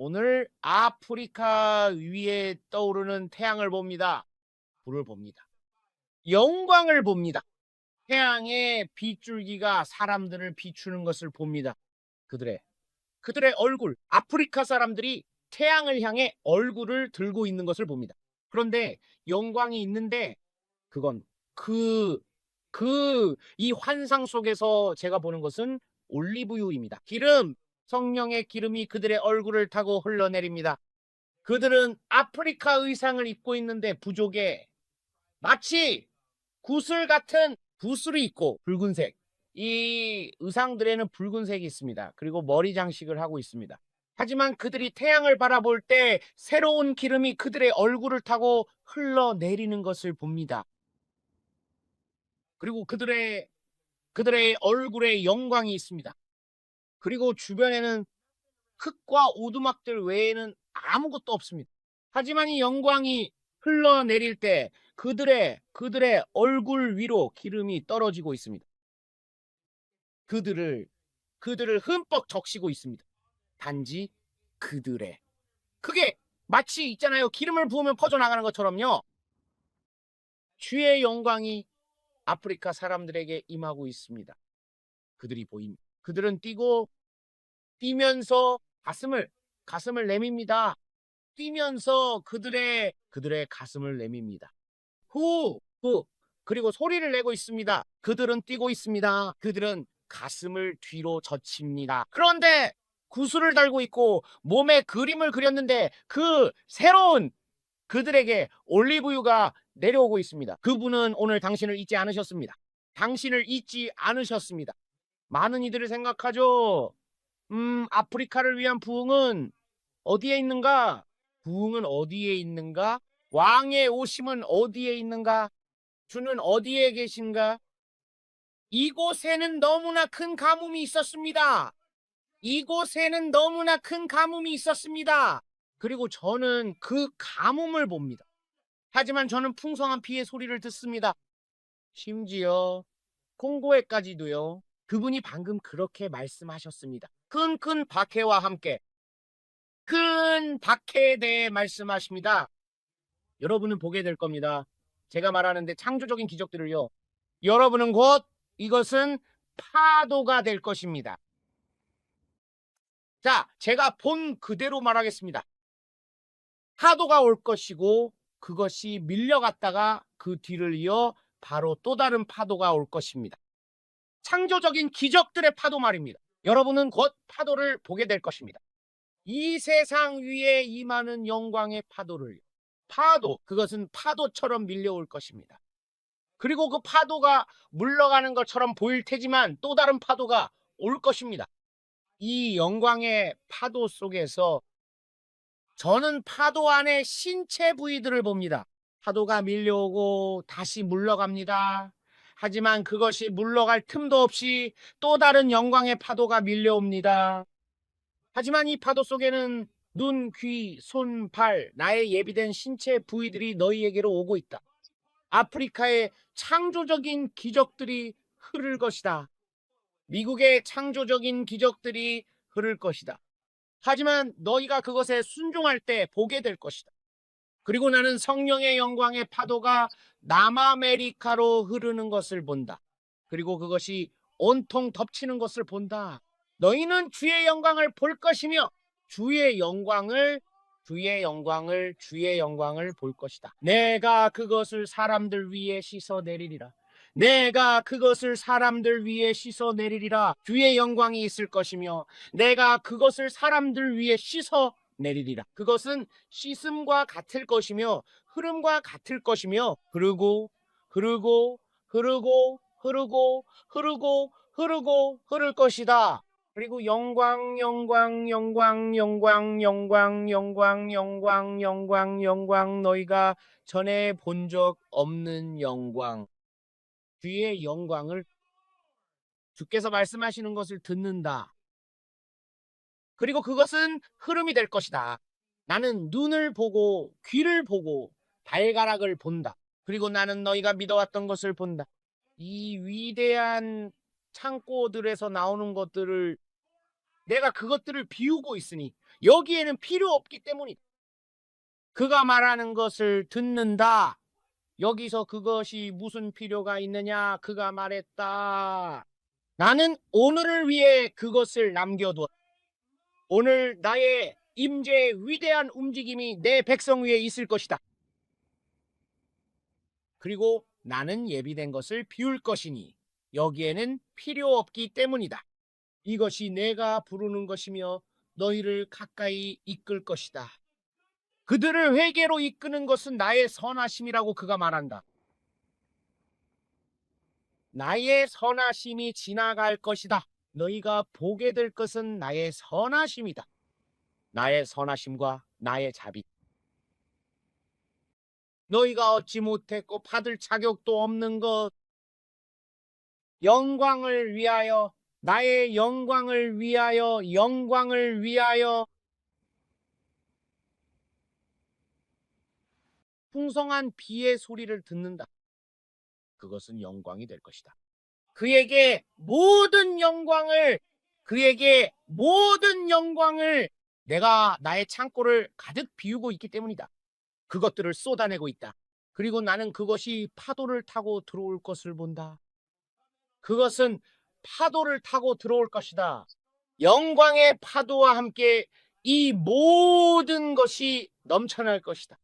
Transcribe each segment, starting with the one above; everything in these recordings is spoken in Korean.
오늘 아프리카 위에 떠오르는 태양을 봅니다. 불을 봅니다. 영광을 봅니다. 태양의 빗줄기가 사람들을 비추는 것을 봅니다. 그들의 얼굴, 아프리카 사람들이 태양을 향해 얼굴을 들고 있는 것을 봅니다. 그런데 영광이 있는데 그건 이 환상 속에서 제가 보는 것은 올리브유입니다. 기름, 성령의 기름이 그들의 얼굴을 타고 흘러내립니다. 그들은 아프리카 의상을 입고 있는데 부족에 마치 구슬 같은 구슬을 입고 붉은색, 이 의상들에는 붉은색이 있습니다. 그리고 머리 장식을 하고 있습니다. 하지만 그들이 태양을 바라볼 때 새로운 기름이 그들의 얼굴을 타고 흘러내리는 것을 봅니다. 그리고 그들의 얼굴에 영광이 있습니다. 그리고 주변에는 흙과 오두막들 외에는 아무것도 없습니다. 하지만 이 영광이 흘러내릴 때 그들의 얼굴 위로 기름이 떨어지고 있습니다. 그들을 흠뻑 적시고 있습니다. 단지 그게 마치 있잖아요. 기름을 부으면 퍼져나가는 것처럼요. 주의 영광이 아프리카 사람들에게 임하고 있습니다. 그들이 보입니다. 그들은 뛰면서 가슴을 내밉니다. 뛰면서 그들의 가슴을 내밉니다. 후! 그리고 소리를 내고 있습니다. 그들은 뛰고 있습니다. 그들은 가슴을 뒤로 젖힙니다. 그런데 구슬을 달고 있고 몸에 그림을 그렸는데 그 새로운 그들에게 올리브유가 내려오고 있습니다. 그분은 오늘 당신을 잊지 않으셨습니다. 당신을 잊지 않으셨습니다. 많은 이들을 생각하죠. 아프리카를 위한 부흥은 어디에 있는가? 부흥은 어디에 있는가? 왕의 오심은 어디에 있는가? 주는 어디에 계신가? 이곳에는 너무나 큰 가뭄이 있었습니다. 이곳에는 너무나 큰 가뭄이 있었습니다. 그리고 저는 그 가뭄을 봅니다. 하지만 저는 풍성한 비의 소리를 듣습니다. 심지어 콩고에까지도요. 그분이 방금 그렇게 말씀하셨습니다. 큰 박해와 함께 큰 박해에 대해 말씀하십니다. 여러분은 보게 될 겁니다. 제가 말하는데 창조적인 기적들을요. 여러분은 곧 이것은 파도가 될 것입니다. 자, 제가 본 그대로 말하겠습니다. 파도가 올 것이고 그것이 밀려갔다가 그 뒤를 이어 바로 또 다른 파도가 올 것입니다. 창조적인 기적들의 파도 말입니다. 여러분은 곧 파도를 보게 될 것입니다. 이 세상 위에 임하는 영광의 그것은 파도처럼 밀려올 것입니다. 그리고 그 파도가 물러가는 것처럼 보일 테지만 또 다른 파도가 올 것입니다. 이 영광의 파도 속에서 저는 파도 안에 신체 부위들을 봅니다. 파도가 밀려오고 다시 물러갑니다. 하지만 그것이 물러갈 틈도 없이 또 다른 영광의 파도가 밀려옵니다. 하지만 이 파도 속에는 눈, 귀, 손, 발, 나의 예비된 신체 부위들이 너희에게로 오고 있다. 아프리카의 창조적인 기적들이 흐를 것이다. 미국의 창조적인 기적들이 흐를 것이다. 하지만 너희가 그것에 순종할 때 보게 될 것이다. 그리고 나는 성령의 영광의 파도가 남아메리카로 흐르는 것을 본다. 그리고 그것이 온통 덮치는 것을 본다. 너희는 주의 영광을 볼 것이며 주의 영광을 볼 것이다. 내가 그것을 사람들 위에 씻어내리리라. 내가 그것을 사람들 위에 씻어내리리라. 주의 영광이 있을 것이며 내가 그것을 사람들 위에 씻어내리리라. 그것은 씻음과 같을 것이며 흐름과 같을 것이며 흐를 것이다. 그리고 영광 너희가 전에 본 적 없는 영광. 주의 영광을 주께서 말씀하시는 것을 듣는다. 그리고 그것은 흐름이 될 것이다. 나는 눈을 보고 귀를 보고 발가락을 본다. 그리고 나는 너희가 믿어왔던 것을 본다. 이 위대한 창고들에서 나오는 것들을 내가 그것들을 비우고 있으니 여기에는 필요 없기 때문이다. 그가 말하는 것을 듣는다. 여기서 그것이 무슨 필요가 있느냐? 그가 말했다. 나는 오늘을 위해 그것을 남겨두었다. 오늘 나의 임재의 위대한 움직임이 내 백성 위에 있을 것이다. 그리고 나는 예비된 것을 비울 것이니 여기에는 필요 없기 때문이다. 이것이 내가 부르는 것이며 너희를 가까이 이끌 것이다. 그들을 회개로 이끄는 것은 나의 선하심이라고 그가 말한다. 나의 선하심이 지나갈 것이다. 너희가 보게 될 것은 나의 선하심이다. 나의 선하심과 나의 자비. 너희가 얻지 못했고 받을 자격도 없는 것, 영광을 위하여, 나의 영광을 위하여, 영광을 위하여 풍성한 비의 소리를 듣는다. 그것은 영광이 될 것이다. 그에게 모든 영광을, 그에게 모든 영광을 내가 나의 창고를 가득 비우고 있기 때문이다. 그것들을 쏟아내고 있다. 그리고 나는 그것이 파도를 타고 들어올 것을 본다. 그것은 파도를 타고 들어올 것이다. 영광의 파도와 함께 이 모든 것이 넘쳐날 것이다.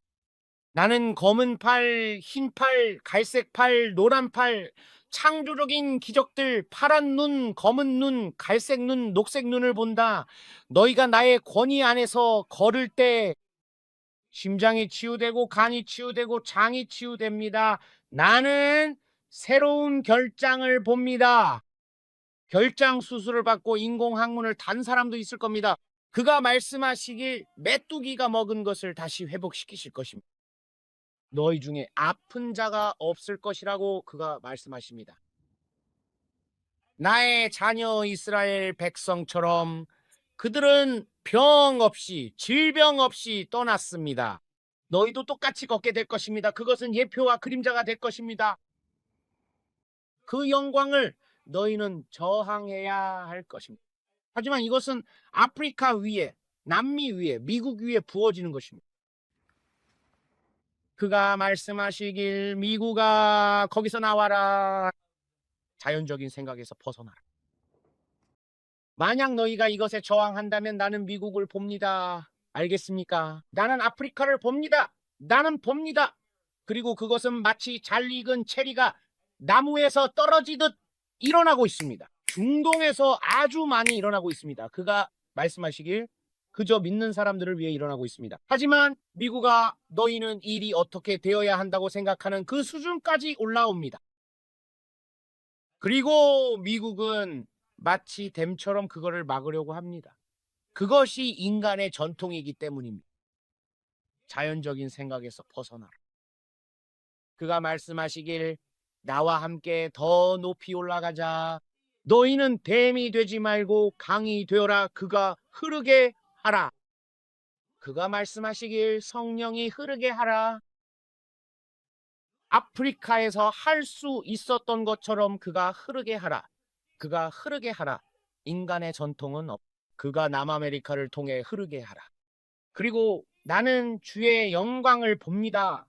나는 검은 팔, 흰 팔, 갈색 팔, 노란 팔, 창조적인 기적들, 파란 눈, 검은 눈, 갈색 눈, 녹색 눈을 본다. 너희가 나의 권위 안에서 걸을 때 심장이 치유되고 간이 치유되고 장이 치유됩니다. 나는 새로운 결장을 봅니다. 결장 수술을 받고 인공항문을 단 사람도 있을 겁니다. 그가 말씀하시길 메뚜기가 먹은 것을 다시 회복시키실 것입니다. 너희 중에 아픈 자가 없을 것이라고 그가 말씀하십니다. 나의 자녀 이스라엘 백성처럼 그들은 병 없이 질병 없이 떠났습니다. 너희도 똑같이 걷게 될 것입니다. 그것은 예표와 그림자가 될 것입니다. 그 영광을 너희는 저항해야 할 것입니다. 하지만 이것은 아프리카 위에, 남미 위에, 미국 위에 부어지는 것입니다. 그가 말씀하시길 미국아 거기서 나와라. 자연적인 생각에서 벗어나라. 만약 너희가 이것에 저항한다면 나는 미국을 봅니다. 알겠습니까? 나는 아프리카를 봅니다. 나는 봅니다. 그리고 그것은 마치 잘 익은 체리가 나무에서 떨어지듯 일어나고 있습니다. 중동에서 아주 많이 일어나고 있습니다. 그가 말씀하시길 그저 믿는 사람들을 위해 일어나고 있습니다. 하지만 미국아 너희는 일이 어떻게 되어야 한다고 생각하는 그 수준까지 올라옵니다. 그리고 미국은 마치 댐처럼 그거를 막으려고 합니다. 그것이 인간의 전통이기 때문입니다. 자연적인 생각에서 벗어나라. 그가 말씀하시길 나와 함께 더 높이 올라가자. 너희는 댐이 되지 말고 강이 되어라. 그가 흐르게 하라. 그가 말씀하시길 성령이 흐르게 하라. 아프리카에서 할 수 있었던 것처럼 그가 흐르게 하라. 그가 흐르게 하라. 인간의 전통은 없. 그가 남아메리카를 통해 흐르게 하라. 그리고 나는 주의 영광을 봅니다.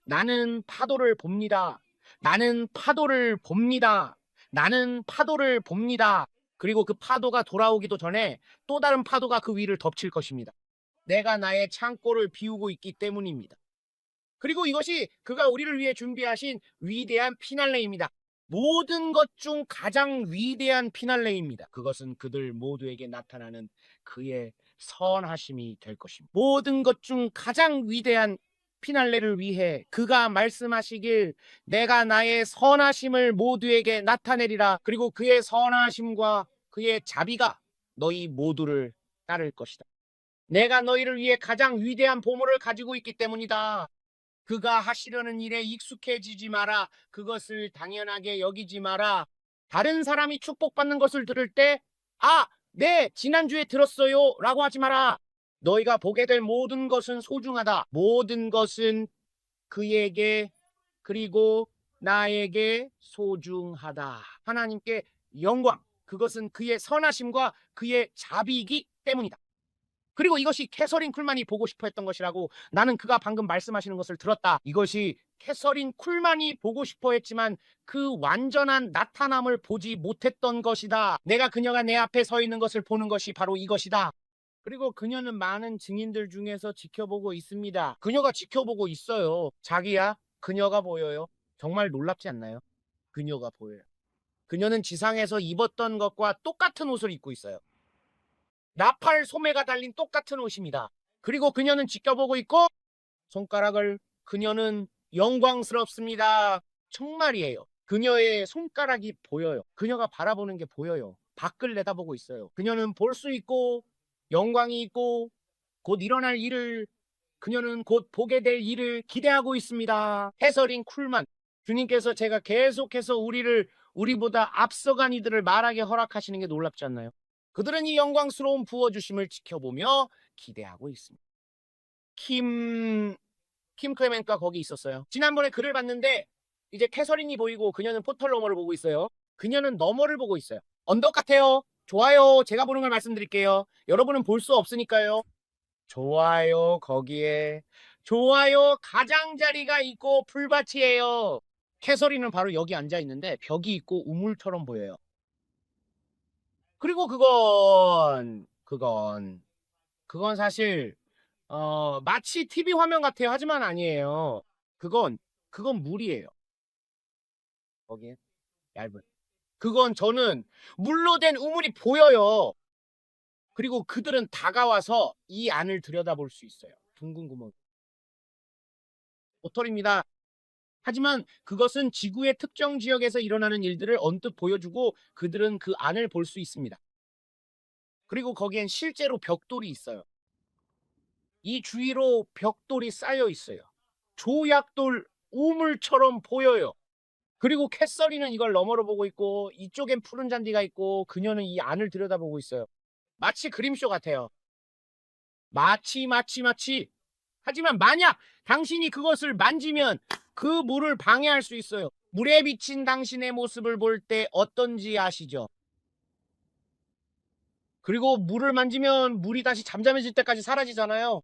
나는 파도를 봅니다. 나는 파도를 봅니다. 나는 파도를 봅니다. 그리고 그 파도가 돌아오기도 전에 또 다른 파도가 그 위를 덮칠 것입니다. 내가 나의 창고를 비우고 있기 때문입니다. 그리고 이것이 그가 우리를 위해 준비하신 위대한 피날레입니다. 모든 것 중 가장 위대한 피날레입니다. 그것은 그들 모두에게 나타나는 그의 선하심이 될 것입니다. 모든 것 중 가장 위대한 피날레를 위해 그가 말씀하시길 내가 나의 선하심을 모두에게 나타내리라. 그리고 그의 선하심과 그의 자비가 너희 모두를 따를 것이다. 내가 너희를 위해 가장 위대한 보물을 가지고 있기 때문이다. 그가 하시려는 일에 익숙해지지 마라. 그것을 당연하게 여기지 마라. 다른 사람이 축복받는 것을 들을 때 네, 지난주에 들었어요 라고 하지 마라. 너희가 보게 될 모든 것은 소중하다. 모든 것은 그에게 그리고 나에게 소중하다. 하나님께 영광, 그것은 그의 선하심과 그의 자비이기 때문이다. 그리고 이것이 캐서린 쿨만이 보고 싶어 했던 것이라고. 나는 그가 방금 말씀하시는 것을 들었다. 이것이 캐서린 쿨만이 보고 싶어 했지만 그 완전한 나타남을 보지 못했던 것이다. 내가 그녀가 내 앞에 서 있는 것을 보는 것이 바로 이것이다. 그리고 그녀는 많은 증인들 중에서 지켜보고 있습니다. 그녀가 지켜보고 있어요. 자기야, 그녀가 보여요. 정말 놀랍지 않나요? 그녀가 보여요. 그녀는 지상에서 입었던 것과 똑같은 옷을 입고 있어요. 나팔 소매가 달린 똑같은 옷입니다. 그리고 그녀는 지켜보고 있고 손가락을, 그녀는 영광스럽습니다. 정말이에요. 그녀의 손가락이 보여요. 그녀가 바라보는 게 보여요. 밖을 내다보고 있어요. 그녀는 볼 수 있고 영광이 있고 곧 일어날 일을, 그녀는 곧 보게 될 일을 기대하고 있습니다. 해서린 쿨만. 주님께서 제가 계속해서 우리보다 앞서간 이들을 말하게 허락하시는 게 놀랍지 않나요? 그들은 이 영광스러운 부어주심을 지켜보며 기대하고 있습니다. 킴 클레멘트가 거기 있었어요. 지난번에 글을 봤는데 이제 캐서린이 보이고 그녀는 포털 너머를 보고 있어요. 그녀는 너머를 보고 있어요. 언덕 같아요. 좋아요. 제가 보는 걸 말씀드릴게요. 여러분은 볼 수 없으니까요. 좋아요. 거기에 좋아요. 가장자리가 있고 풀밭이에요. 캐서린은 바로 여기 앉아 있는데 벽이 있고 우물처럼 보여요. 그리고 그건 사실 마치 TV 화면 같아요. 하지만 아니에요. 그건 물이에요. 거기에 얇은. 그건 저는 물로 된 우물이 보여요. 그리고 그들은 다가와서 이 안을 들여다볼 수 있어요. 둥근 구멍. 보털입니다. 하지만 그것은 지구의 특정 지역에서 일어나는 일들을 언뜻 보여주고 그들은 그 안을 볼 수 있습니다. 그리고 거기엔 실제로 벽돌이 있어요. 이 주위로 벽돌이 쌓여 있어요. 조약돌 우물처럼 보여요. 그리고 캐서린은 이걸 너머로 보고 있고 이쪽엔 푸른 잔디가 있고 그녀는 이 안을 들여다보고 있어요. 마치 그림쇼 같아요. 마치. 하지만 만약 당신이 그것을 만지면 그 물을 방해할 수 있어요. 물에 비친 당신의 모습을 볼 때 어떤지 아시죠? 그리고 물을 만지면 물이 다시 잠잠해질 때까지 사라지잖아요.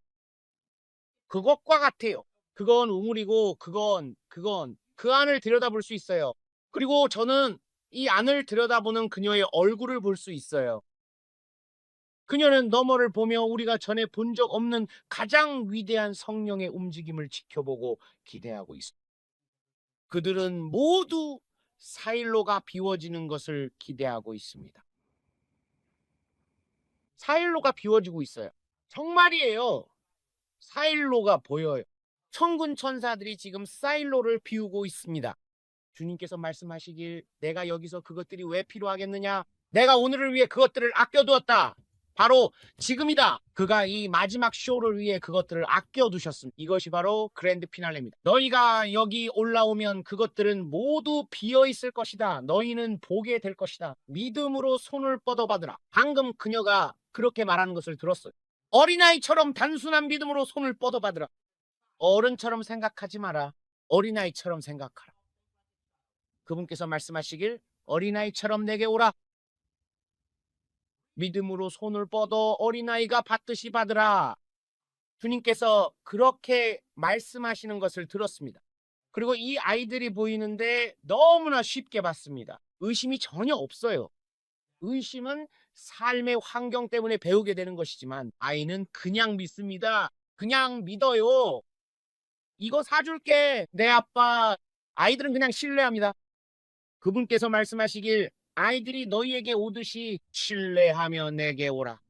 그것과 같아요. 그건 우물이고 그건 그 안을 들여다볼 수 있어요. 그리고 저는 이 안을 들여다보는 그녀의 얼굴을 볼 수 있어요. 그녀는 너머를 보며 우리가 전에 본 적 없는 가장 위대한 성령의 움직임을 지켜보고 기대하고 있습니다. 그들은 모두 사일로가 비워지는 것을 기대하고 있습니다. 사일로가 비워지고 있어요. 정말이에요. 사일로가 보여요. 천군 천사들이 지금 사일로를 비우고 있습니다. 주님께서 말씀하시길, 내가 여기서 그것들이 왜 필요하겠느냐? 내가 오늘을 위해 그것들을 아껴두었다. 바로 지금이다. 그가 이 마지막 쇼를 위해 그것들을 아껴두셨습니다. 이것이 바로 그랜드 피날레입니다. 너희가 여기 올라오면 그것들은 모두 비어있을 것이다. 너희는 보게 될 것이다. 믿음으로 손을 뻗어받으라. 방금 그녀가 그렇게 말하는 것을 들었어요. 어린아이처럼 단순한 믿음으로 손을 뻗어받으라. 어른처럼 생각하지 마라. 어린아이처럼 생각하라. 그분께서 말씀하시길, 어린아이처럼 내게 오라. 믿음으로 손을 뻗어 어린아이가 받듯이 받으라. 주님께서 그렇게 말씀하시는 것을 들었습니다. 그리고 이 아이들이 보이는데 너무나 쉽게 받습니다. 의심이 전혀 없어요. 의심은 삶의 환경 때문에 배우게 되는 것이지만 아이는 그냥 믿습니다. 그냥 믿어요. 이거 사줄게, 내 아빠. 아이들은 그냥 신뢰합니다. 그분께서 말씀하시길, 아이들이 너희에게 오듯이 신뢰하며 내게 오라.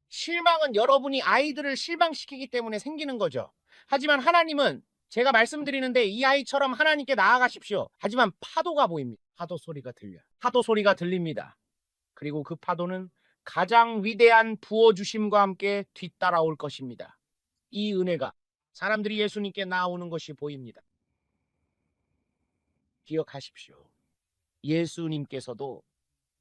실망은 여러분이 아이들을 실망시키기 때문에 생기는 거죠. 하지만 하나님은, 제가 말씀드리는데 이 아이처럼 하나님께 나아가십시오. 하지만 파도가 보입니다. 파도 소리가 들려요. 파도 소리가 들립니다. 그리고 그 파도는 가장 위대한 부어주심과 함께 뒤따라올 것입니다. 이 은혜가 사람들이 예수님께 나오는 것이 보입니다. 기억하십시오. 예수님께서도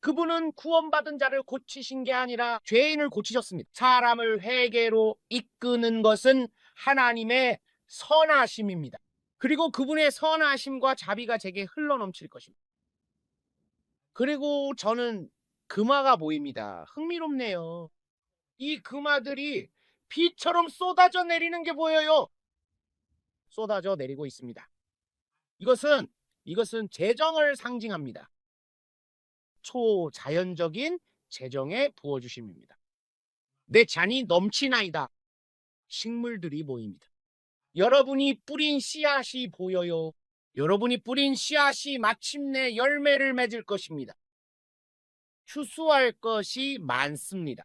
그분은 구원받은 자를 고치신 게 아니라 죄인을 고치셨습니다. 사람을 회개로 이끄는 것은 하나님의 선하심입니다. 그리고 그분의 선하심과 자비가 제게 흘러넘칠 것입니다. 그리고 저는 금화가 보입니다. 흥미롭네요. 이 금화들이 비처럼 쏟아져 내리는 게 보여요. 쏟아져 내리고 있습니다. 이것은 재정을 상징합니다. 초자연적인 재정의 부어주심입니다. 내 잔이 넘치나이다. 식물들이 보입니다. 여러분이 뿌린 씨앗이 보여요. 여러분이 뿌린 씨앗이 마침내 열매를 맺을 것입니다. 추수할 것이 많습니다.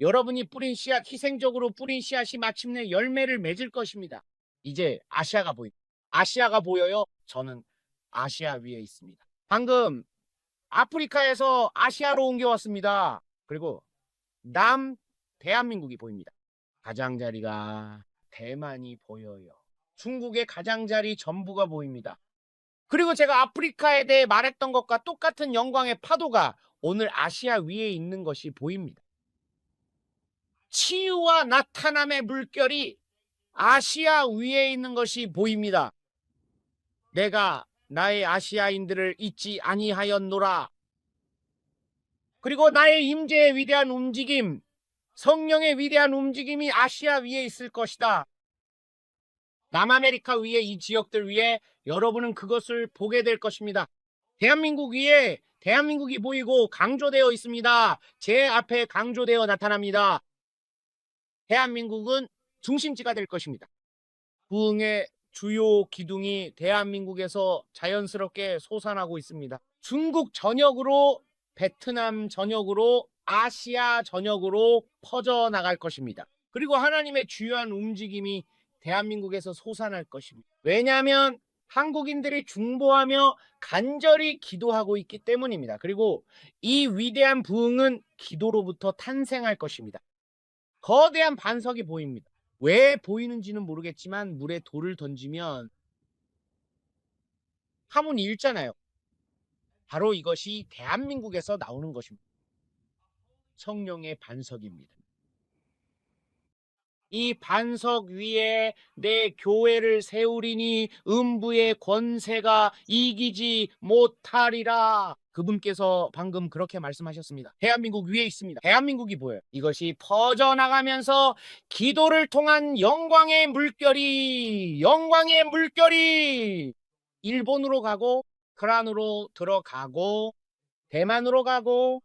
여러분이 뿌린 씨앗, 희생적으로 뿌린 씨앗이 마침내 열매를 맺을 것입니다. 이제 아시아가 보입니다. 아시아가 보여요. 저는 아시아 위에 있습니다. 방금 아프리카에서 아시아로 옮겨왔습니다. 그리고 대한민국이 보입니다. 가장자리가 대만이 보여요. 중국의 가장자리 전부가 보입니다. 그리고 제가 아프리카에 대해 말했던 것과 똑같은 영광의 파도가 오늘 아시아 위에 있는 것이 보입니다. 치유와 나타남의 물결이 아시아 위에 있는 것이 보입니다. 내가 나의 아시아인들을 잊지 아니하였노라. 그리고 나의 임재의 위대한 움직임, 성령의 위대한 움직임이 아시아 위에 있을 것이다. 남아메리카 위에 이 지역들 위에 여러분은 그것을 보게 될 것입니다. 대한민국 위에 대한민국이 보이고 강조되어 있습니다. 제 앞에 강조되어 나타납니다. 대한민국은 중심지가 될 것입니다. 부흥의 주요 기둥이 대한민국에서 자연스럽게 솟아나고 있습니다. 중국 전역으로, 베트남 전역으로, 아시아 전역으로 퍼져나갈 것입니다. 그리고 하나님의 주요한 움직임이 대한민국에서 솟아날 것입니다. 왜냐하면 한국인들이 중보하며 간절히 기도하고 있기 때문입니다. 그리고 이 위대한 부흥은 기도로부터 탄생할 것입니다. 거대한 반석이 보입니다. 왜 보이는지는 모르겠지만 물에 돌을 던지면 파문이 일잖아요. 바로 이것이 대한민국에서 나오는 것입니다. 성령의 반석입니다. 이 반석 위에 내 교회를 세우리니 음부의 권세가 이기지 못하리라. 그분께서 방금 그렇게 말씀하셨습니다. 대한민국 위에 있습니다. 대한민국이 보여요. 이것이 퍼져나가면서 기도를 통한 영광의 물결이 일본으로 가고 크란으로 들어가고 대만으로 가고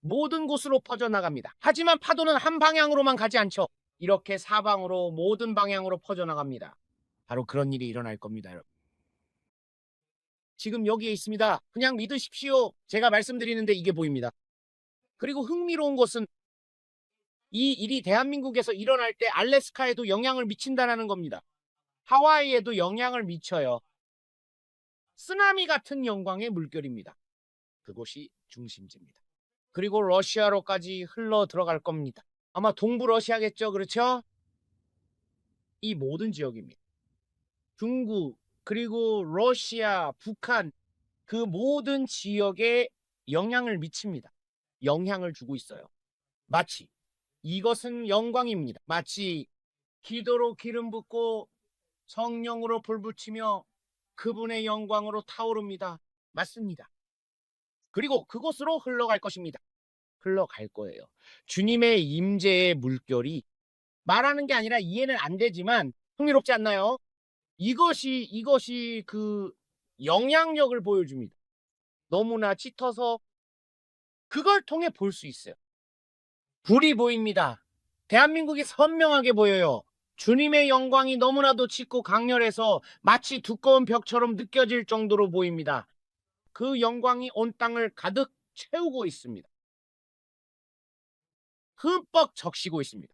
모든 곳으로 퍼져나갑니다. 하지만 파도는 한 방향으로만 가지 않죠. 이렇게 사방으로 모든 방향으로 퍼져나갑니다. 바로 그런 일이 일어날 겁니다, 여러분. 지금 여기에 있습니다. 그냥 믿으십시오. 제가 말씀드리는데 이게 보입니다. 그리고 흥미로운 것은 이 일이 대한민국에서 일어날 때 알래스카에도 영향을 미친다는 겁니다. 하와이에도 영향을 미쳐요. 쓰나미 같은 영광의 물결입니다. 그곳이 중심지입니다. 그리고 러시아로까지 흘러 들어갈 겁니다. 아마 동부 러시아겠죠, 그렇죠? 이 모든 지역입니다. 중국, 그리고 러시아, 북한, 그 모든 지역에 영향을 미칩니다. 영향을 주고 있어요. 마치 이것은 영광입니다. 마치 기도로 기름 붓고 성령으로 불 붙이며 그분의 영광으로 타오릅니다. 맞습니다. 그리고 그곳으로 흘러갈 것입니다. 흘러갈 거예요. 주님의 임재의 물결이 말하는 게 아니라 이해는 안 되지만 흥미롭지 않나요? 이것이 그 영향력을 보여줍니다. 너무나 짙어서 그걸 통해 볼 수 있어요. 불이 보입니다. 대한민국이 선명하게 보여요. 주님의 영광이 너무나도 짙고 강렬해서 마치 두꺼운 벽처럼 느껴질 정도로 보입니다. 그 영광이 온 땅을 가득 채우고 있습니다. 흠뻑 적시고 있습니다.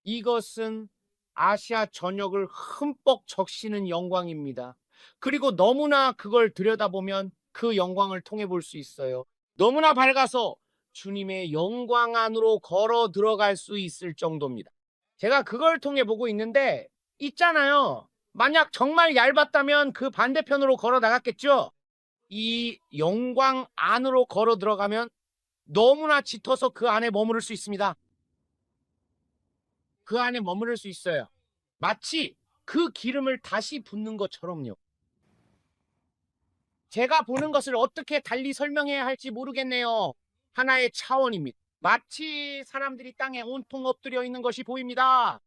이것은 아시아 전역을 흠뻑 적시는 영광입니다. 그리고 너무나 그걸 들여다보면 그 영광을 통해 볼 수 있어요. 너무나 밝아서 주님의 영광 안으로 걸어 들어갈 수 있을 정도입니다. 제가 그걸 통해 보고 있는데 있잖아요. 만약 정말 얇았다면 그 반대편으로 걸어 나갔겠죠? 이 영광 안으로 걸어 들어가면 너무나 짙어서 그 안에 머무를 수 있습니다. 그 안에 머무를 수 있어요. 마치 그 기름을 다시 붓는 것처럼요. 제가 보는 것을 어떻게 달리 설명해야 할지 모르겠네요. 하나의 차원입니다. 마치 사람들이 땅에 온통 엎드려 있는 것이 보입니다.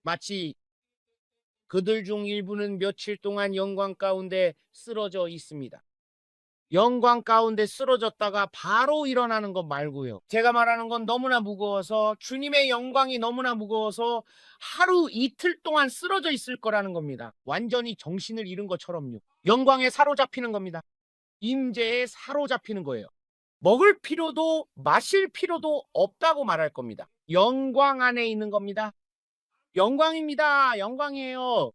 마치 그들 중 일부는 며칠 동안 영광 가운데 쓰러져 있습니다. 영광 가운데 쓰러졌다가 바로 일어나는 것 말고요. 제가 말하는 건 너무나 무거워서, 주님의 영광이 너무나 무거워서 하루 이틀 동안 쓰러져 있을 거라는 겁니다. 완전히 정신을 잃은 것처럼요. 영광에 사로잡히는 겁니다. 임재에 사로잡히는 거예요. 먹을 필요도 마실 필요도 없다고 말할 겁니다. 영광 안에 있는 겁니다. 영광입니다. 영광이에요.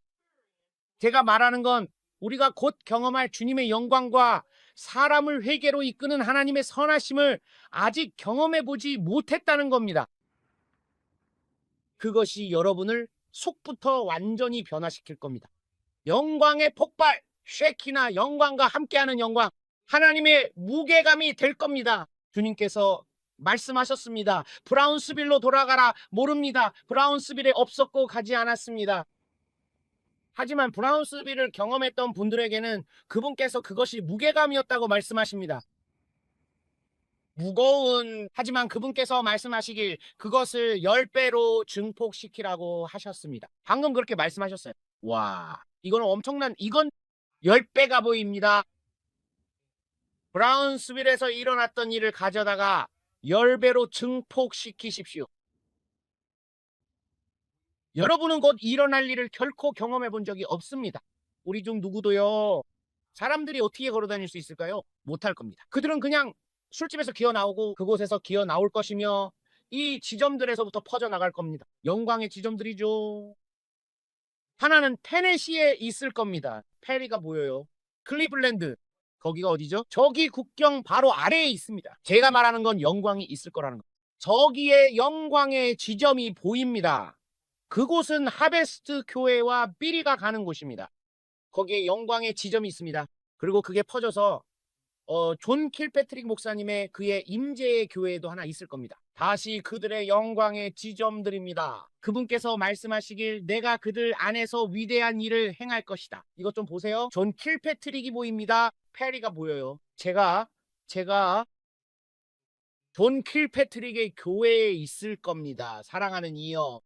제가 말하는 건 우리가 곧 경험할 주님의 영광과 사람을 회개로 이끄는 하나님의 선하심을 아직 경험해 보지 못했다는 겁니다. 그것이 여러분을 속부터 완전히 변화시킬 겁니다. 영광의 폭발, 쉐키나 영광과 함께하는 영광, 하나님의 무게감이 될 겁니다. 주님께서 말씀하셨습니다. 브라운스빌로 돌아가라. 모릅니다. 브라운스빌에 없었고 가지 않았습니다. 하지만 브라운스빌을 경험했던 분들에게는 그분께서 그것이 무게감이었다고 말씀하십니다. 하지만 그분께서 말씀하시길 그것을 10배로 증폭시키라고 하셨습니다. 방금 그렇게 말씀하셨어요. 와, 이건 10배가 보입니다. 브라운스빌에서 일어났던 일을 가져다가 10배로 증폭시키십시오. 여러분은 곧 일어날 일을 결코 경험해 본 적이 없습니다. 우리 중 누구도요. 사람들이 어떻게 걸어 다닐 수 있을까요? 못할 겁니다. 그들은 그냥 술집에서 기어 나오고 그곳에서 기어 나올 것이며 이 지점들에서부터 퍼져나갈 겁니다. 영광의 지점들이죠. 하나는 테네시에 있을 겁니다. 페리가 보여요. 클리블랜드. 거기가 어디죠? 저기 국경 바로 아래에 있습니다. 제가 말하는 건 영광이 있을 거라는 거. 저기에 영광의 지점이 보입니다. 그곳은 하베스트 교회와 삐리가 가는 곳입니다. 거기에 영광의 지점이 있습니다. 그리고 그게 퍼져서 존 킬패트릭 목사님의 그의 임재의 교회에도 하나 있을 겁니다. 다시 그들의 영광의 지점들입니다. 그분께서 말씀하시길 내가 그들 안에서 위대한 일을 행할 것이다. 이것 좀 보세요. 존 킬패트릭이 보입니다. 페리가 보여요. 제가 존 킬패트릭의 교회에 있을 겁니다. 사랑하는 이여.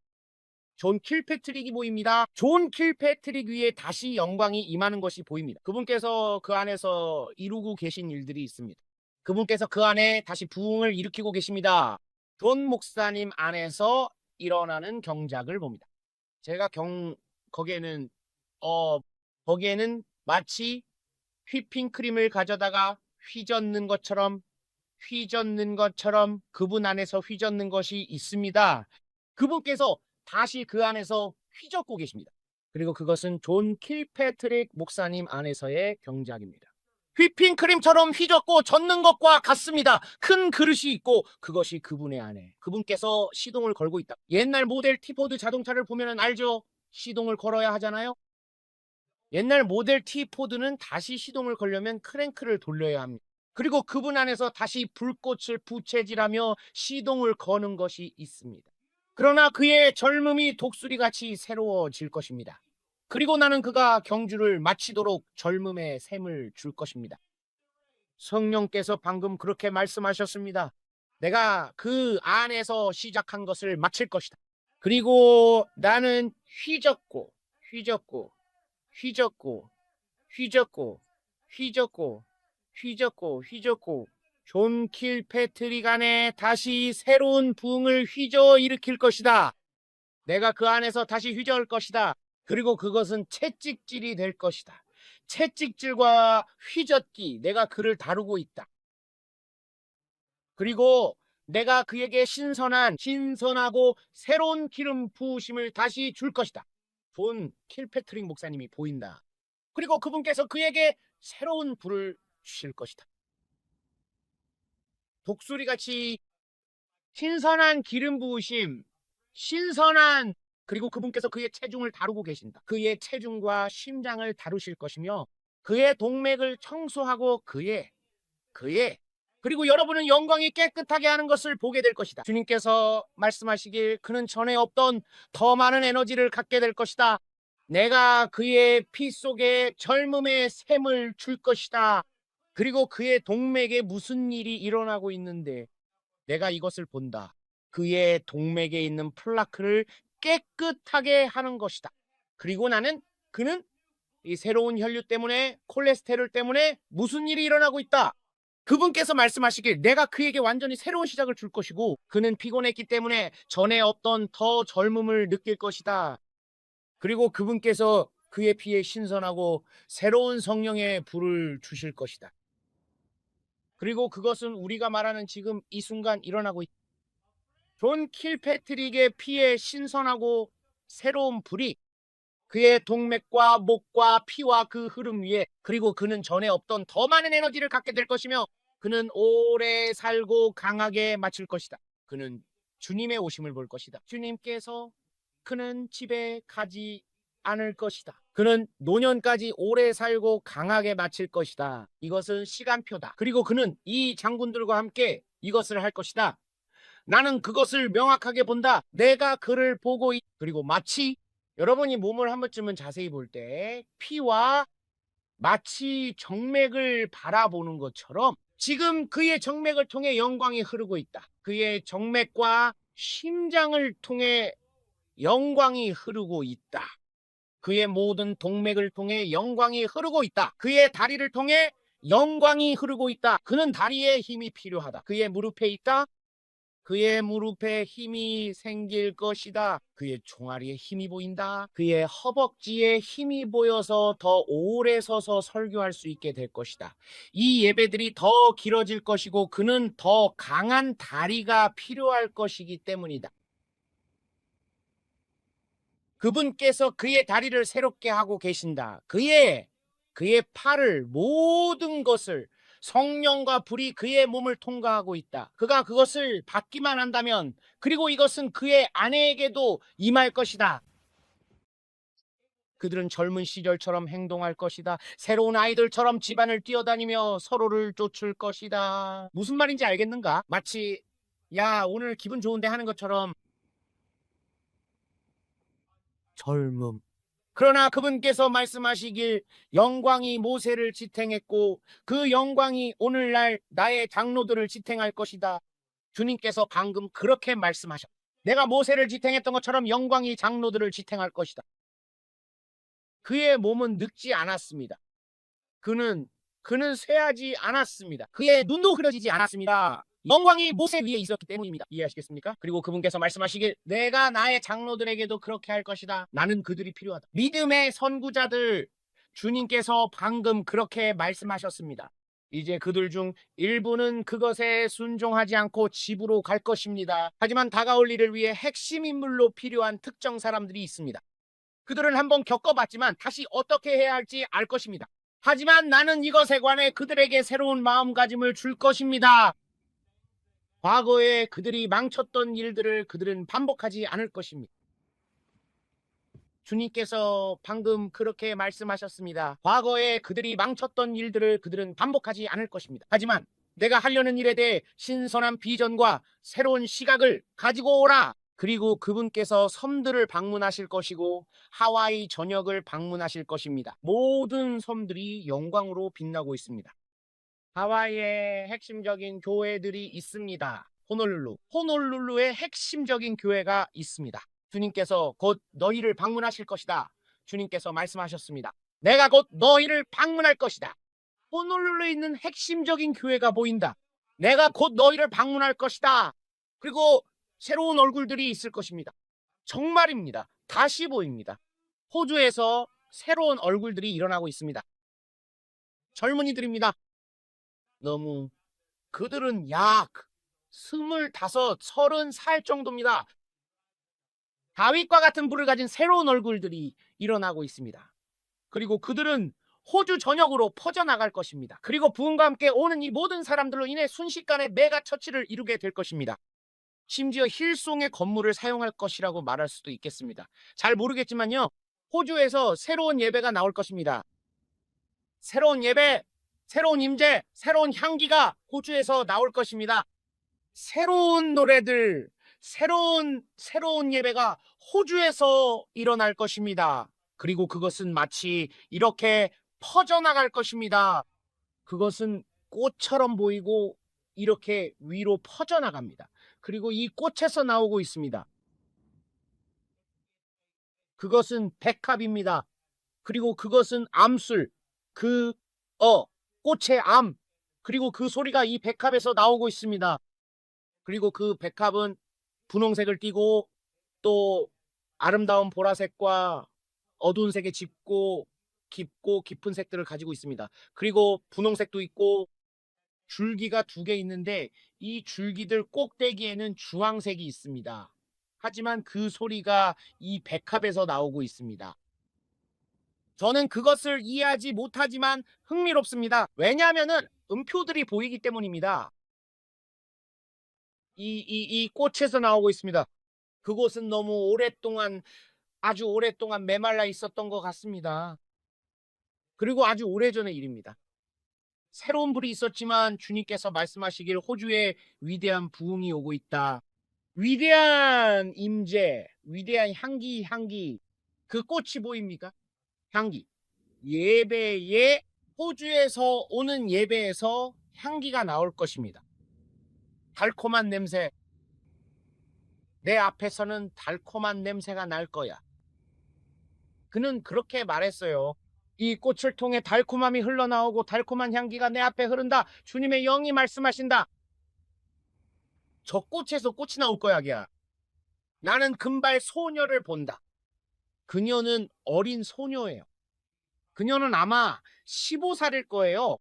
존 킬패트릭이 보입니다. 존 킬패트릭 위에 다시 영광이 임하는 것이 보입니다. 그분께서 그 안에서 이루고 계신 일들이 있습니다. 그분께서 그 안에 다시 부흥을 일으키고 계십니다. 존 목사님 안에서 일어나는 경작을 봅니다. 제가 거기에는 마치 휘핑크림을 가져다가 휘젓는 것처럼 그분 안에서 휘젓는 것이 있습니다. 그분께서 다시 그 안에서 휘젓고 계십니다. 그리고 그것은 존 킬패트릭 목사님 안에서의 경작입니다. 휘핑크림처럼 휘젓고 젓는 것과 같습니다. 큰 그릇이 있고 그것이 그분의 안에. 그분께서 시동을 걸고 있다. 옛날 모델 티포드 자동차를 보면 알죠? 시동을 걸어야 하잖아요. 옛날 모델 티포드는 다시 시동을 걸려면 크랭크를 돌려야 합니다. 그리고 그분 안에서 다시 불꽃을 부채질하며 시동을 거는 것이 있습니다. 그러나 그의 젊음이 독수리같이 새로워질 것입니다. 그리고 나는 그가 경주를 마치도록 젊음의 샘을 줄 것입니다. 성령께서 방금 그렇게 말씀하셨습니다. 내가 그 안에서 시작한 것을 마칠 것이다. 그리고 나는 휘젓고 존 킬패트릭 안에 다시 새로운 부흥을 휘저 일으킬 것이다. 내가 그 안에서 다시 휘저을 것이다. 그리고 그것은 채찍질이 될 것이다. 채찍질과 휘젓기, 내가 그를 다루고 있다. 그리고 내가 그에게 신선하고 새로운 기름 부으심을 다시 줄 것이다. 존 킬패트릭 목사님이 보인다. 그리고 그분께서 그에게 새로운 불을 주실 것이다. 독수리같이 신선한 기름 부으심, 그리고 그분께서 그의 체중을 다루고 계신다. 그의 체중과 심장을 다루실 것이며 그의 동맥을 청소하고 그리고 여러분은 영광이 깨끗하게 하는 것을 보게 될 것이다. 주님께서 말씀하시길 그는 전에 없던 더 많은 에너지를 갖게 될 것이다. 내가 그의 피 속에 젊음의 샘을 줄 것이다. 그리고 그의 동맥에 무슨 일이 일어나고 있는데 내가 이것을 본다. 그의 동맥에 있는 플라크를 깨끗하게 하는 것이다. 그리고 그는 이 새로운 혈류 때문에, 콜레스테롤 때문에 무슨 일이 일어나고 있다. 그분께서 말씀하시길 내가 그에게 완전히 새로운 시작을 줄 것이고 그는 피곤했기 때문에 전에 없던 더 젊음을 느낄 것이다. 그리고 그분께서 그의 피에 신선하고 새로운 성령의 불을 주실 것이다. 그리고 그것은 우리가 말하는 지금 이 순간 일어나고 있다. 존 킬패트릭의 피에 신선하고 새로운 불이 그의 동맥과 목과 피와 그 흐름 위에, 그리고 그는 전에 없던 더 많은 에너지를 갖게 될 것이며 그는 오래 살고 강하게 마칠 것이다. 그는 주님의 오심을 볼 것이다. 주님께서 그는 집에 가지 않을 것이다. 그는 노년까지 오래 살고 강하게 마칠 것이다. 이것은 시간표다. 그리고 그는 이 장군들과 함께 이것을 할 것이다. 나는 그것을 명확하게 본다. 내가 그를 보고 그리고 마치 여러분이 몸을 한 번쯤은 자세히 볼 때 피와 마치 정맥을 바라보는 것처럼 지금 그의 정맥을 통해 영광이 흐르고 있다. 그의 정맥과 심장을 통해 영광이 흐르고 있다. 그의 모든 동맥을 통해 영광이 흐르고 있다. 그의 다리를 통해 영광이 흐르고 있다. 그는 다리에 힘이 필요하다. 그의 무릎에 있다. 그의 무릎에 힘이 생길 것이다. 그의 종아리에 힘이 보인다. 그의 허벅지에 힘이 보여서 더 오래 서서 설교할 수 있게 될 것이다. 이 예배들이 더 길어질 것이고 그는 더 강한 다리가 필요할 것이기 때문이다. 그분께서 그의 다리를 새롭게 하고 계신다. 그의 팔을 모든 것을 성령과 불이 그의 몸을 통과하고 있다. 그가 그것을 받기만 한다면, 그리고 이것은 그의 아내에게도 임할 것이다. 그들은 젊은 시절처럼 행동할 것이다. 새로운 아이들처럼 집안을 뛰어다니며 서로를 쫓을 것이다. 무슨 말인지 알겠는가? 마치 야 오늘 기분 좋은데 하는 것처럼 젊음. 그러나 그분께서 말씀하시길 영광이 모세를 지탱했고 그 영광이 오늘날 나의 장로들을 지탱할 것이다. 주님께서 방금 그렇게 말씀하셨다. 내가 모세를 지탱했던 것처럼 영광이 장로들을 지탱할 것이다. 그의 몸은 늙지 않았습니다. 그는 쇠하지 않았습니다. 그의 눈도 흐려지지 않았습니다. 영광이 모세 위에 있었기 때문입니다. 이해하시겠습니까? 그리고 그분께서 말씀하시길 내가 나의 장로들에게도 그렇게 할 것이다. 나는 그들이 필요하다. 믿음의 선구자들, 주님께서 방금 그렇게 말씀하셨습니다. 이제 그들 중 일부는 그것에 순종하지 않고 집으로 갈 것입니다. 하지만 다가올 일을 위해 핵심 인물로 필요한 특정 사람들이 있습니다. 그들은 한번 겪어봤지만 다시 어떻게 해야 할지 알 것입니다. 하지만 나는 이것에 관해 그들에게 새로운 마음가짐을 줄 것입니다. 과거에 그들이 망쳤던 일들을 그들은 반복하지 않을 것입니다. 주님께서 방금 그렇게 말씀하셨습니다. 과거에 그들이 망쳤던 일들을 그들은 반복하지 않을 것입니다. 하지만 내가 하려는 일에 대해 신선한 비전과 새로운 시각을 가지고 오라. 그리고 그분께서 섬들을 방문하실 것이고 하와이 전역을 방문하실 것입니다. 모든 섬들이 영광으로 빛나고 있습니다. 하와이에 핵심적인 교회들이 있습니다. 호놀룰루에 핵심적인 교회가 있습니다. 주님께서 곧 너희를 방문하실 것이다. 주님께서 말씀하셨습니다. 내가 곧 너희를 방문할 것이다. 호놀룰루에 있는 핵심적인 교회가 보인다. 내가 곧 너희를 방문할 것이다. 그리고 새로운 얼굴들이 있을 것입니다. 정말입니다. 다시 보입니다. 호주에서 새로운 얼굴들이 일어나고 있습니다. 젊은이들입니다. 너무 그들은 약 25, 30살 정도입니다. 다윗과 같은 불을 가진 새로운 얼굴들이 일어나고 있습니다. 그리고 그들은 호주 전역으로 퍼져나갈 것입니다. 그리고 부흥과 함께 오는 이 모든 사람들로 인해 순식간에 메가 처치를 이루게 될 것입니다. 심지어 힐송의 건물을 사용할 것이라고 말할 수도 있겠습니다. 잘 모르겠지만요. 호주에서 새로운 예배가 나올 것입니다. 새로운 예배, 새로운 임재, 새로운 향기가 호주에서 나올 것입니다. 새로운 노래들, 새로운 예배가 호주에서 일어날 것입니다. 그리고 그것은 마치 이렇게 퍼져나갈 것입니다. 그것은 꽃처럼 보이고 이렇게 위로 퍼져나갑니다. 그리고 이 꽃에서 나오고 있습니다. 그것은 백합입니다. 그리고 그것은 암술, 그, 꽃의 암, 그리고 그 소리가 이 백합에서 나오고 있습니다. 그리고 그 백합은 분홍색을 띠고 또 아름다운 보라색과 어두운 색의 짙고 깊고 깊은 색들을 가지고 있습니다. 그리고 분홍색도 있고 줄기가 2개 있는데 이 줄기들 꼭대기에는 주황색이 있습니다. 하지만 그 소리가 이 백합에서 나오고 있습니다. 저는 그것을 이해하지 못하지만 흥미롭습니다. 왜냐하면 음표들이 보이기 때문입니다. 이 꽃에서 나오고 있습니다. 그곳은 너무 오랫동안, 아주 오랫동안 메말라 있었던 것 같습니다. 그리고 아주 오래전의 일입니다. 새로운 불이 있었지만 주님께서 말씀하시길 호주에 위대한 부흥이 오고 있다. 위대한 임재, 위대한 향기. 그 꽃이 보입니까? 향기. 예배에, 호주에서 오는 예배에서 향기가 나올 것입니다. 달콤한 냄새. 내 앞에서는 달콤한 냄새가 날 거야. 그는 그렇게 말했어요. 이 꽃을 통해 달콤함이 흘러나오고 달콤한 향기가 내 앞에 흐른다. 주님의 영이 말씀하신다. 저 꽃에서 꽃이 나올 거야, 걔야. 나는 금발 소녀를 본다. 그녀는 어린 소녀예요. 그녀는 아마 15살일 거예요.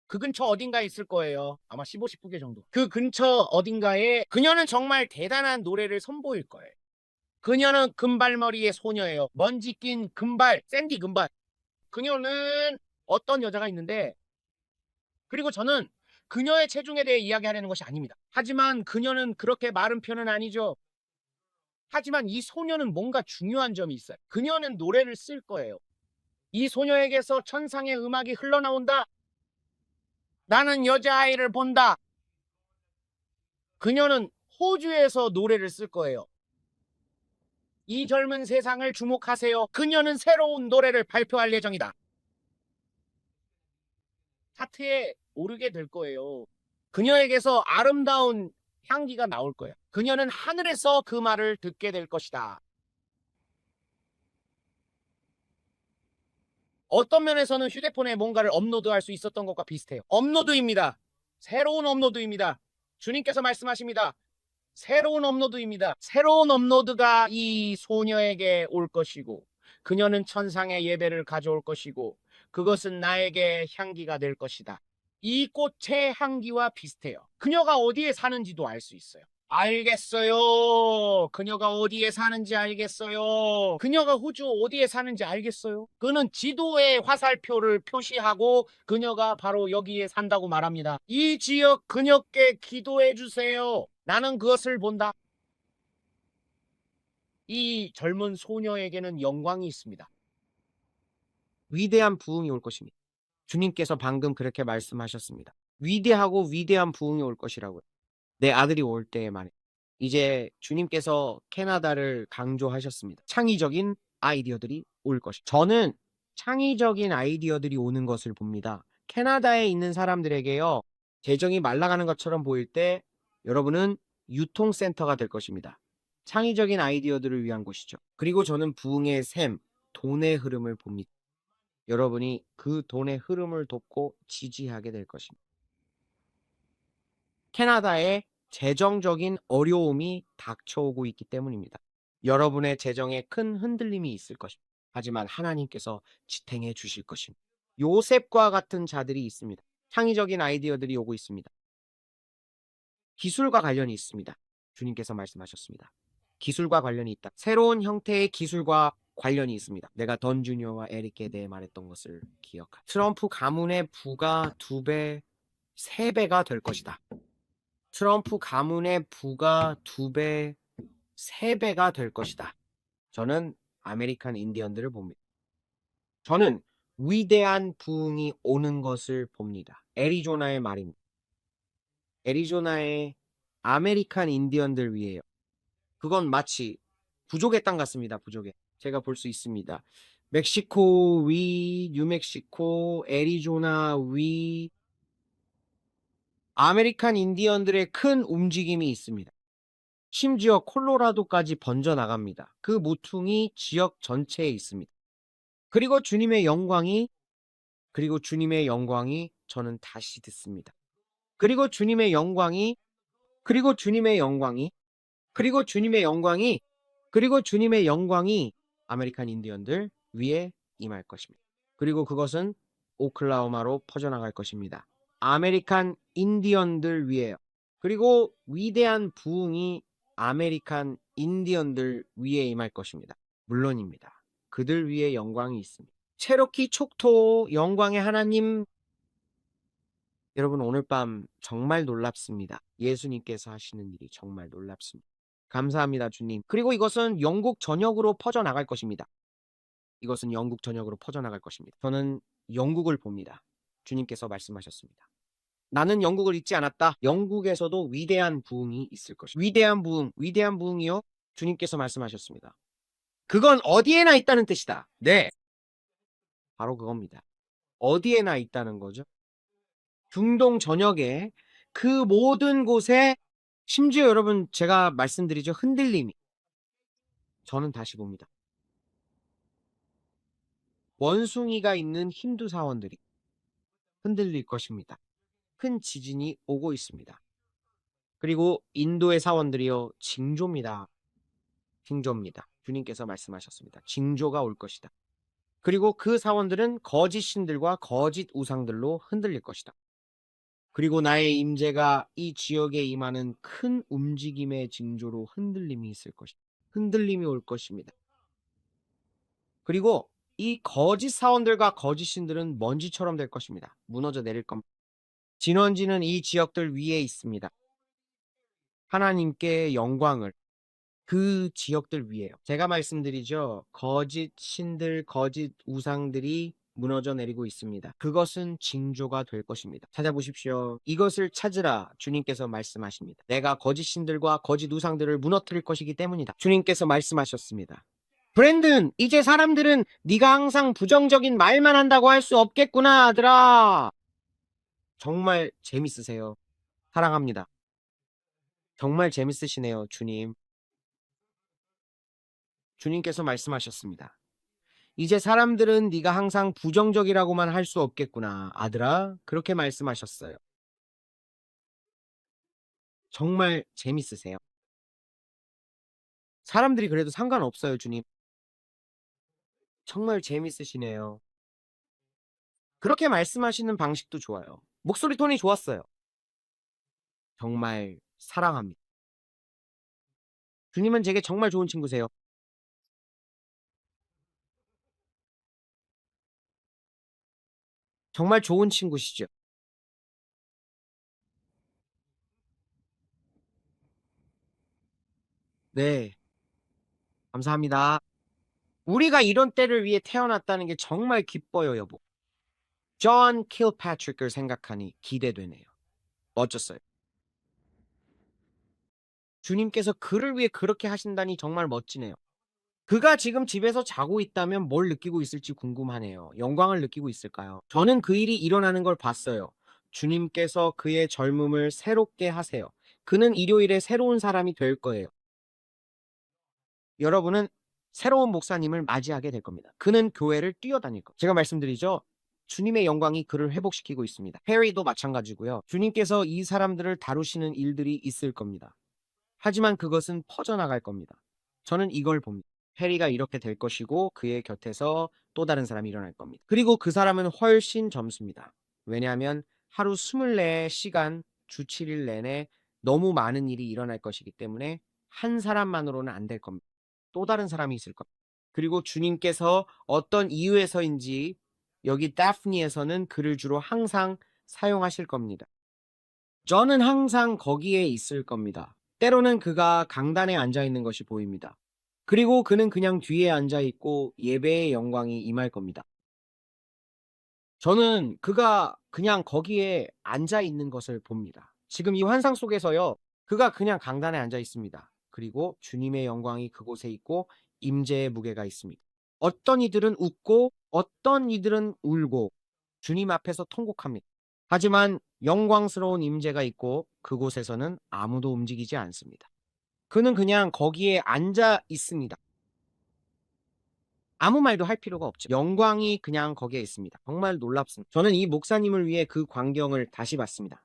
그 근처 어딘가에 있을 거예요. 아마 15, 19개 정도. 그 근처 어딘가에 그녀는 정말 대단한 노래를 선보일 거예요. 그녀는 금발머리의 소녀예요. 먼지 낀 금발, 샌디 금발. 그녀는 어떤 여자가 있는데, 그리고 저는 그녀의 체중에 대해 이야기하려는 것이 아닙니다. 하지만 그녀는 그렇게 마른 편은 아니죠. 하지만 이 소녀는 뭔가 중요한 점이 있어요. 그녀는 노래를 쓸 거예요. 이 소녀에게서 천상의 음악이 흘러나온다. 나는 여자아이를 본다. 그녀는 호주에서 노래를 쓸 거예요. 이 젊은 세상을 주목하세요. 그녀는 새로운 노래를 발표할 예정이다. 차트에 오르게 될 거예요. 그녀에게서 아름다운 향기가 나올 거예요. 그녀는 하늘에서 그 말을 듣게 될 것이다. 어떤 면에서는 휴대폰에 뭔가를 업로드할 수 있었던 것과 비슷해요. 업로드입니다. 새로운 업로드입니다. 주님께서 말씀하십니다. 새로운 업로드입니다. 새로운 업로드가 이 소녀에게 올 것이고 그녀는 천상의 예배를 가져올 것이고 그것은 나에게 향기가 될 것이다. 이 꽃의 향기와 비슷해요. 그녀가 어디에 사는지도 알 수 있어요. 알겠어요. 그녀가 어디에 사는지 알겠어요. 그녀가 호주 어디에 사는지 알겠어요. 그는 지도에 화살표를 표시하고 그녀가 바로 여기에 산다고 말합니다. 이 지역 그녀께 기도해 주세요. 나는 그것을 본다. 이 젊은 소녀에게는 영광이 있습니다. 위대한 부흥이 올 것입니다. 주님께서 방금 그렇게 말씀하셨습니다. 위대하고 위대한 부흥이 올 것이라고요. 내 아들이 올 때에 말이에요. 이제 주님께서 캐나다를 강조하셨습니다. 창의적인 아이디어들이 올 것이. 저는 창의적인 아이디어들이 오는 것을 봅니다. 캐나다에 있는 사람들에게요. 재정이 말라가는 것처럼 보일 때 여러분은 유통센터가 될 것입니다. 창의적인 아이디어들을 위한 곳이죠. 그리고 저는 부흥의 샘, 돈의 흐름을 봅니다. 여러분이 그 돈의 흐름을 돕고 지지하게 될 것입니다. 캐나다에 재정적인 어려움이 닥쳐오고 있기 때문입니다. 여러분의 재정에 큰 흔들림이 있을 것입니다. 하지만 하나님께서 지탱해 주실 것입니다. 요셉과 같은 자들이 있습니다. 창의적인 아이디어들이 오고 있습니다. 기술과 관련이 있습니다. 주님께서 말씀하셨습니다. 기술과 관련이 있다. 새로운 형태의 기술과 관련이 있습니다. 내가 던 주니어와 에릭에 대해 말했던 것을 기억하. 트럼프 가문의 부가 2배, 3배가 될 것이다. 트럼프 가문의 부가 2배, 3배가 될 것이다. 저는 아메리칸 인디언들을 봅니다. 저는 위대한 부흥이 오는 것을 봅니다. 애리조나의 말입니다. 애리조나의 아메리칸 인디언들 위에요. 그건 마치 부족의 땅 같습니다. 부족의. 제가 볼 수 있습니다. 멕시코 위, 뉴멕시코, 애리조나 위, 아메리칸 인디언들의 큰 움직임이 있습니다. 심지어 콜로라도까지 번져나갑니다. 그 모퉁이 지역 전체에 있습니다. 그리고 주님의 영광이 저는 다시 듣습니다. 그리고 주님의 영광이 그리고 주님의 영광이 그리고 주님의 영광이 그리고 주님의 영광이 아메리칸 인디언들 위에 임할 것입니다. 그리고 그것은 오클라호마로 퍼져나갈 것입니다. 아메리칸 인디언들 위에요. 그리고 위대한 부흥이 아메리칸 인디언들 위에 임할 것입니다. 물론입니다. 그들 위에 영광이 있습니다. 체로키 촉토 영광의 하나님, 여러분 오늘 밤 정말 놀랍습니다. 예수님께서 하시는 일이 정말 놀랍습니다. 감사합니다, 주님. 그리고 이것은 영국 전역으로 퍼져나갈 것입니다. 이것은 영국 전역으로 퍼져나갈 것입니다. 저는 영국을 봅니다. 주님께서 말씀하셨습니다. 나는 영국을 잊지 않았다. 영국에서도 위대한 부흥이 있을 것입니다. 위대한 부흥이요? 주님께서 말씀하셨습니다. 그건 어디에나 있다는 뜻이다. 네, 바로 그겁니다. 어디에나 있다는 거죠. 중동 전역에 그 모든 곳에, 심지어 여러분 제가 말씀드리죠. 흔들림이. 저는 다시 봅니다. 원숭이가 있는 힌두 사원들이 흔들릴 것입니다. 큰 지진이 오고 있습니다. 그리고 인도의 사원들이요, 징조입니다. 징조입니다. 주님께서 말씀하셨습니다. 징조가 올 것이다. 그리고 그 사원들은 거짓 신들과 거짓 우상들로 흔들릴 것이다. 그리고 나의 임재가 이 지역에 임하는 큰 움직임의 징조로 흔들림이 있을 것이다. 흔들림이 올 것입니다. 그리고 이 거짓 사원들과 거짓 신들은 먼지처럼 될 것입니다. 무너져 내릴 겁니다. 진원지는 이 지역들 위에 있습니다. 하나님께 영광을 그 지역들 위에요. 제가 말씀드리죠. 거짓 신들, 거짓 우상들이 무너져 내리고 있습니다. 그것은 징조가 될 것입니다. 찾아보십시오. 이것을 찾으라 주님께서 말씀하십니다. 내가 거짓 신들과 거짓 우상들을 무너뜨릴 것이기 때문이다. 주님께서 말씀하셨습니다. 브랜든, 이제 사람들은 네가 항상 부정적인 말만 한다고 할 수 없겠구나, 아들아. 정말 재밌으세요. 사랑합니다. 정말 재밌으시네요, 주님. 주님께서 말씀하셨습니다. 이제 사람들은 네가 항상 부정적이라고만 할 수 없겠구나, 아들아. 그렇게 말씀하셨어요. 정말 재밌으세요. 사람들이 그래도 상관없어요, 주님. 정말 재밌으시네요. 그렇게 말씀하시는 방식도 좋아요. 목소리 톤이 좋았어요. 정말 사랑합니다. 주님은 제게 정말 좋은 친구세요. 정말 좋은 친구시죠. 네, 감사합니다. 우리가 이런 때를 위해 태어났다는 게 정말 기뻐요, 여보. 존 킬패트릭을 생각하니 기대되네요. 멋졌어요. 주님께서 그를 위해 그렇게 하신다니 정말 멋지네요. 그가 지금 집에서 자고 있다면 뭘 느끼고 있을지 궁금하네요. 영광을 느끼고 있을까요? 저는 그 일이 일어나는 걸 봤어요. 주님께서 그의 젊음을 새롭게 하세요. 그는 일요일에 새로운 사람이 될 거예요. 여러분은 새로운 목사님을 맞이하게 될 겁니다. 그는 교회를 뛰어다닐 겁니다. 제가 말씀드리죠. 주님의 영광이 그를 회복시키고 있습니다. 해리도 마찬가지고요. 주님께서 이 사람들을 다루시는 일들이 있을 겁니다. 하지만 그것은 퍼져나갈 겁니다. 저는 이걸 봅니다. 해리가 이렇게 될 것이고 그의 곁에서 또 다른 사람이 일어날 겁니다. 그리고 그 사람은 훨씬 젊습니다. 왜냐하면 하루 24시간 주 7일 내내 너무 많은 일이 일어날 것이기 때문에 한 사람만으로는 안 될 겁니다. 또 다른 사람이 있을 겁니다. 그리고 주님께서 어떤 이유에서인지 여기 다프니에서는 그를 주로 항상 사용하실 겁니다. 저는 항상 거기에 있을 겁니다. 때로는 그가 강단에 앉아 있는 것이 보입니다. 그리고 그는 그냥 뒤에 앉아 있고 예배의 영광이 임할 겁니다. 저는 그가 그냥 거기에 앉아 있는 것을 봅니다. 지금 이 환상 속에서요. 그가 그냥 강단에 앉아 있습니다. 그리고 주님의 영광이 그곳에 있고 임재의 무게가 있습니다. 어떤 이들은 웃고 어떤 이들은 울고 주님 앞에서 통곡합니다. 하지만 영광스러운 임재가 있고 그곳에서는 아무도 움직이지 않습니다. 그는 그냥 거기에 앉아 있습니다. 아무 말도 할 필요가 없죠. 영광이 그냥 거기에 있습니다. 정말 놀랍습니다. 저는 이 목사님을 위해 그 광경을 다시 봤습니다.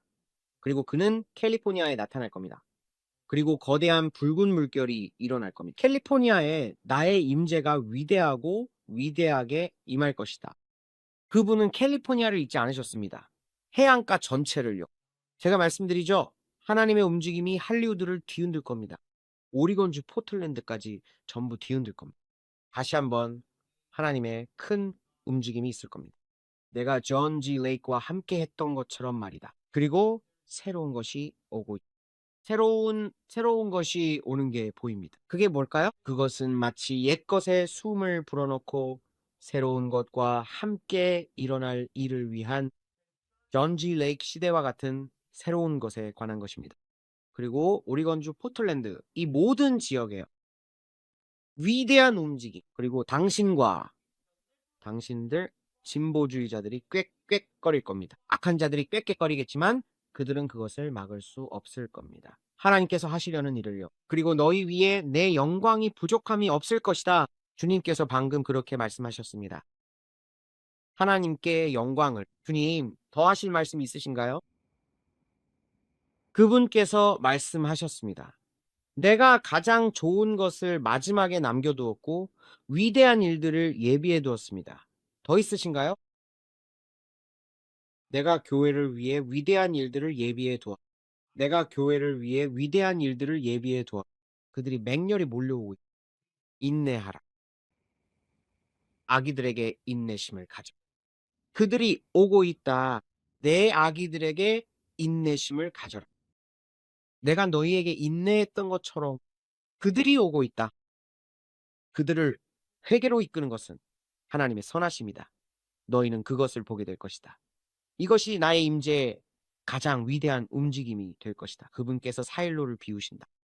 그리고 그는 캘리포니아에 나타날 겁니다. 그리고 거대한 붉은 물결이 일어날 겁니다. 캘리포니아에 나의 임재가 위대하고 위대하게 임할 것이다. 그분은 캘리포니아를 잊지 않으셨습니다. 해안가 전체를요. 제가 말씀드리죠. 하나님의 움직임이 할리우드를 뒤흔들 겁니다. 오리건주 포틀랜드까지 전부 뒤흔들 겁니다. 다시 한번 하나님의 큰 움직임이 있을 겁니다. 내가 존 G. 레이크와 함께 했던 것처럼 말이다. 그리고 새로운 것이 오고 있다. 새로운 것이 오는 게 보입니다. 그게 뭘까요? 그것은 마치 옛것에 숨을 불어넣고 새로운 것과 함께 일어날 일을 위한 존 G. 레이크 시대와 같은 새로운 것에 관한 것입니다. 그리고 오리건주 포틀랜드 이 모든 지역에 위대한 움직임 그리고 당신과 당신들 진보주의자들이 꽥꽥거릴 겁니다. 악한 자들이 꽥꽥거리겠지만 그들은 그것을 막을 수 없을 겁니다. 하나님께서 하시려는 일을요. 그리고 너희 위에 내 영광이 부족함이 없을 것이다. 주님께서 방금 그렇게 말씀하셨습니다. 하나님께 영광을 주님 더 하실 말씀 있으신가요? 그분께서 말씀하셨습니다. 내가 가장 좋은 것을 마지막에 남겨두었고 위대한 일들을 예비해 두었습니다. 더 있으신가요? 내가 교회를 위해 위대한 일들을 예비해 두었. 내가 교회를 위해 위대한 일들을 예비해 두었. 그들이 맹렬히 몰려오고 있. 인내하라. 아기들에게 인내심을 가져. 그들이 오고 있다. 내 아기들에게 인내심을 가져라. 내가 너희에게 인내했던 것처럼 그들이 오고 있다. 그들을 회개로 이끄는 것은 하나님의 선하심이다. 너희는 그것을 보게 될 것이다. 이것이 나의 임재의 가장 위대한 움직임이 될 것이다. 그분께서 사일로를 비우신다.